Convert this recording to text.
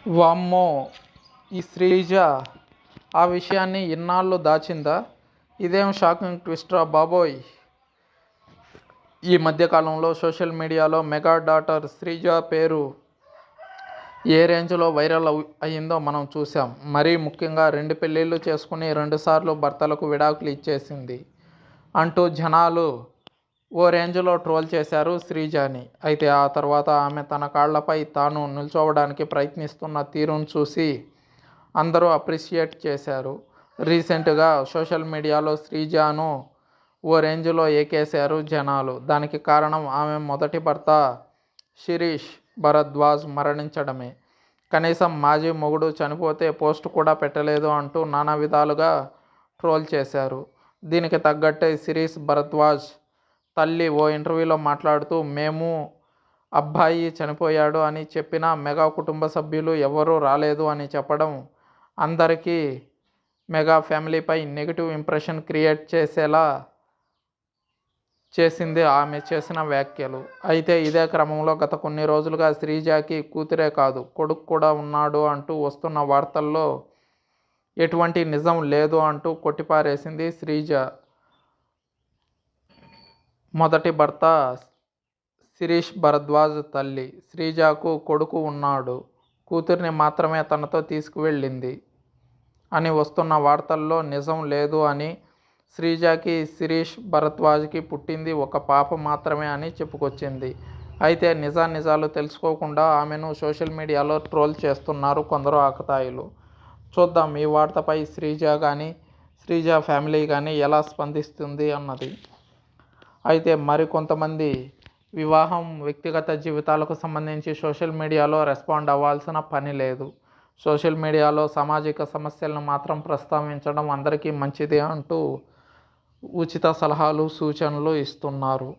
వామ్మో! ఈ శ్రీజ ఆ విషయాన్ని ఇన్నాళ్ళు దాచిందా? ఇదేం షాకింగ్ ట్విస్ట్‌రా బాబోయ్! ఈ మధ్య కాలంలో సోషల్ మీడియాలో మెగా డాటర్ శ్రీజ పేరు ఏ రేంజ్‌లో వైరల్ అయిందో మనం చూసాం. మరీ ముఖ్యంగా 2 పెళ్లిళ్లు చేసుకుని 2 సార్లు భర్తలకు విడాకులు ఇచ్చేసింది అంటూ జనాలు ఓ రేంజ్‌లో ట్రోల్ చేశారు శ్రీజని. అయితే ఆ తర్వాత ఆమె తన కాళ్లపై తాను నిల్చోవడానికి ప్రయత్నిస్తున్న తీరును చూసి అందరూ అప్రిషియేట్ చేశారు. రీసెంట్‌గా సోషల్ మీడియాలో శ్రీజను ఓ రేంజ్‌లో ఏకేశారు జనాలు. దానికి కారణం ఆమె మొదటి భర్త శిరీష్ భరద్వాజ్ మరణించడమే. కనీసం మాజీ మొగుడు చనిపోతే పోస్ట్ కూడా పెట్టలేదు అంటూ నానా విధాలుగా ట్రోల్ చేశారు. దీనికి తగ్గట్టే శిరీష్ భరద్వాజ్ తల్లి ఓ ఇంటర్వ్యూలో మాట్లాడుతూ మేము అబ్బాయి చనిపోయాడు అని చెప్పినా మెగా కుటుంబ సభ్యులు ఎవరూ రాలేదు అని చెప్పడం అందరికీ మెగా ఫ్యామిలీపై నెగిటివ్ ఇంప్రెషన్ క్రియేట్ చేసేలా చేసింది ఆమె చేసిన వ్యాఖ్యలు. అయితే ఇదే క్రమంలో గత కొన్ని రోజులుగా శ్రీజకి కూతురే కాదు కొడుకు కూడా ఉన్నాడు అంటూ వస్తున్న వార్తల్లో ఎటువంటి నిజం లేదు అంటూ కొట్టిపారేసింది శ్రీజ. మొదటి భర్త శిరీష్ భరద్వాజ్ తల్లి శ్రీజకు కొడుకు ఉన్నాడు, కూతురిని మాత్రమే తనతో తీసుకువెళ్ళింది అని వస్తున్న వార్తల్లో నిజం లేదు అని, శ్రీజకి శిరీష్ భరద్వాజ్కి పుట్టింది ఒక పాప మాత్రమే అని చెప్పుకొచ్చింది. అయితే నిజాలు తెలుసుకోకుండా ఆమెను సోషల్ మీడియాలో ట్రోల్ చేస్తున్నారు కొందరు ఆకతాయిలు. చూద్దాం ఈ వార్తపై శ్రీజ కానీ శ్రీజ ఫ్యామిలీ కానీ ఎలా స్పందిస్తుంది అన్నది. అయితే మరికొంతమంది వివాహం, వ్యక్తిగత జీవితాలకు సంబంధించి సోషల్ మీడియాలో రెస్పాండ్ అవ్వాల్సిన పని లేదు. సోషల్ మీడియాలో సామాజిక సమస్యలను మాత్రం ప్రస్తావించడం అందరికీ మంచిది అంటూ ఉచిత సలహాలు, సూచనలు ఇస్తున్నారు.